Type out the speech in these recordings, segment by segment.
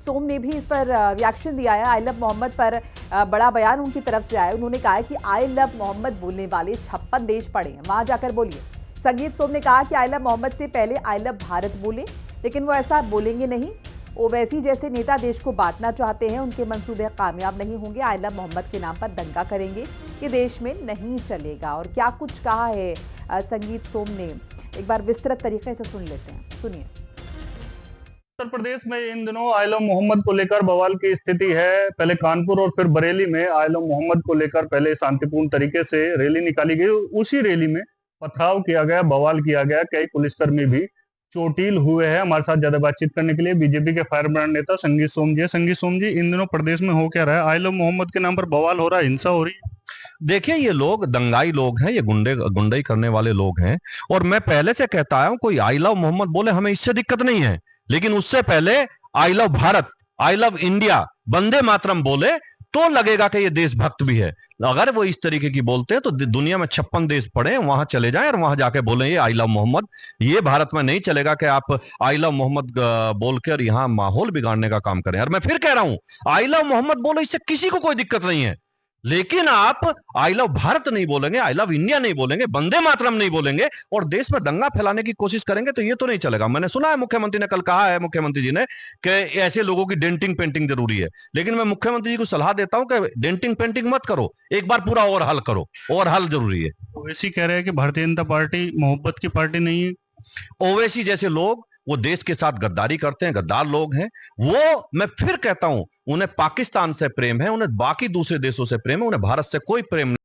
सोम ने भी इस पर रिएक्शन दिया है। आई लव मोहम्मद पर बड़ा बयान उनकी तरफ से आया। उन्होंने कहा है कि आई लव मोहम्मद बोलने वाले 56 देश पड़े हैं, वहां जाकर बोलिए। संगीत सोम ने कहा कि आई लव मोहम्मद से पहले आई लव भारत बोले, लेकिन वो ऐसा बोलेंगे नहीं। ओवैसी जैसे नेता देश को बांटना चाहते हैं, उनके मंसूबे कामयाब नहीं होंगे। आई लव मोहम्मद के नाम पर दंगा करेंगे, ये देश में नहीं चलेगा। और क्या कुछ कहा है संगीत सोम ने, एक बार विस्तृत तरीके से सुन लेते हैं, सुनिए। उत्तर प्रदेश में इन दिनों आई लव मोहम्मद को लेकर बवाल की स्थिति है। पहले कानपुर और फिर बरेली में आई लव मोहम्मद को लेकर पहले शांतिपूर्ण तरीके से रैली निकाली गई। उसी रैली में पथराव किया गया, बवाल किया गया। कई पुलिसकर्मी भी चोटिल हुए हैं। हमारे साथ ज्यादा बातचीत करने के लिए बीजेपी के फायर ब्रांड नेता संगीत सोम जी। संगीत सोम जी, इन दिनों प्रदेश में हो क्या रहा है? आई लव मोहम्मद के नाम पर बवाल हो रहा है, हिंसा हो रही है। देखिए, ये लोग दंगाई लोग हैं, ये गुंडई करने वाले लोग हैं। और मैं पहले से कहता आया हूं, कोई आई लव मोहम्मद बोले हमें इससे दिक्कत नहीं है, लेकिन उससे पहले I love Bharat, I love India, Vande Mataram बोले तो लगेगा कि ये देशभक्त भी है। अगर वो इस तरीके की बोलते हैं तो दुनिया में 56 देश पड़े, वहां चले जाएं और वहां जाके बोलें ये आई लव मोहम्मद। ये भारत में नहीं चलेगा कि आप आई लव मोहम्मद बोल कर यहाँ माहौल बिगाड़ने का काम करें। और मैं फिर कह रहा हूं, आई लव मोहम्मद बोले इससे किसी को कोई दिक्कत नहीं है, लेकिन आप आई लव भारत नहीं बोलेंगे, आई लव इंडिया नहीं बोलेंगे, वंदे मातरम नहीं बोलेंगे और देश में दंगा फैलाने की कोशिश करेंगे तो ये तो नहीं चलेगा। मैंने सुना है मुख्यमंत्री ने कल कहा है, मुख्यमंत्री जी ने, कि ऐसे लोगों की डेंटिंग पेंटिंग जरूरी है। लेकिन मैं मुख्यमंत्री जी को सलाह देता हूं कि डेंटिंग पेंटिंग मत करो, एक बार पूरा ओवरहाल करो। ओवरहाल जरूरी है। ओवैसी कह रहे हैं कि भारतीय जनता पार्टी मोहब्बत की पार्टी नहीं है। ओवैसी जैसे लोग वो देश के साथ गद्दारी करते हैं, गद्दार लोग हैं वो। मैं फिर कहता हूं, उन्हें पाकिस्तान से प्रेम है, उन्हें बाकी दूसरे देशों से प्रेम है, उन्हें भारत से कोई प्रेम नहीं।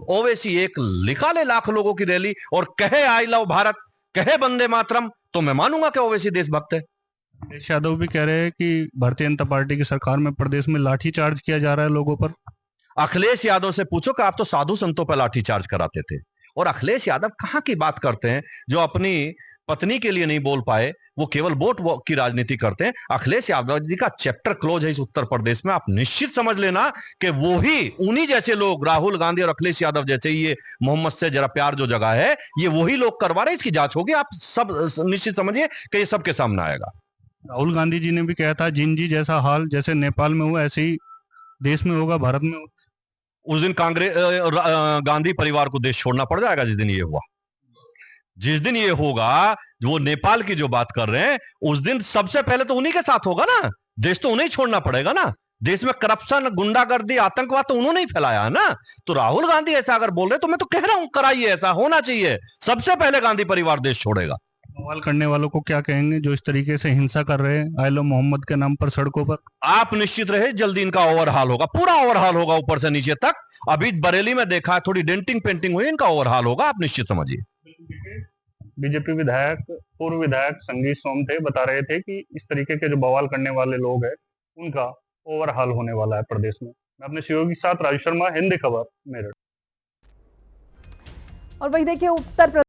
ओवैसी एक लिखा ले लाख लोगों की रैली और कहे आई लव भारत, कहे वंदे मातरम, तो मैं मानूंगा कि ओवैसी देशभक्त है। अखिलेश यादव भी कह रहे हैं कि भारतीय जनता पार्टी की सरकार में प्रदेश में लाठीचार्ज किया जा रहा है लोगों पर। अखिलेश यादव से पूछो कि आप तो साधु संतों पर लाठीचार्ज कराते थे। और अखिलेश यादव कहां की बात करते हैं, जो अपनी पत्नी के लिए नहीं बोल पाए, वो केवल वोट की राजनीति करते हैं। अखिलेश यादव जी का चैप्टर क्लोज है इस उत्तर प्रदेश में। आप निश्चित समझ लेना कि वो ही, उन्हीं जैसे लोग, राहुल गांधी और अखिलेश यादव जैसे, ये मोहम्मद से जरा प्यार जो जगह है, ये वही लोग करवा रहे हैं। इसकी जांच होगी, आप सब निश्चित समझिए कि ये सबके सामने आएगा। राहुल गांधी जी ने भी कहा था, जिंजी जैसा हाल जैसे नेपाल में हुआ ऐसे ही देश में होगा, भारत में होगा। उस दिन कांग्रेस गांधी परिवार को देश छोड़ना पड़ जाएगा जिस दिन ये हुआ। जिस दिन ये होगा, वो नेपाल की जो बात कर रहे हैं, उस दिन सबसे पहले तो उन्हीं के साथ होगा ना। देश तो उन्हें छोड़ना पड़ेगा ना। देश में करप्शन, गुंडागर्दी, आतंकवाद तो उन्होंने ही फैलाया है ना। तो राहुल गांधी ऐसा अगर बोल रहे तो मैं तो कह रहा हूं, कराइए, ऐसा होना चाहिए। सबसे पहले गांधी परिवार देश छोड़ेगा। सवाल करने वालों को क्या कहेंगे जो इस तरीके से हिंसा कर रहे हैं आई लव मोहम्मद के नाम पर सड़कों पर? आप निश्चित रहे, जल्दी इनका ओवरहाल होगा, पूरा ओवरहाल होगा ऊपर से नीचे तक। अभी बरेली में देखा, थोड़ी डेंटिंग पेंटिंग हुई, इनका ओवरहाल होगा, आप निश्चित समझिए। बीजेपी विधायक, पूर्व विधायक संगीत सोम थे, बता रहे थे कि इस तरीके के जो बवाल करने वाले लोग हैं उनका ओवरहाल होने वाला है प्रदेश में। मैं अपने सहयोगी के साथ राजू शर्मा, हिंदी खबर, मेरठ। और वही देखिए, उत्तर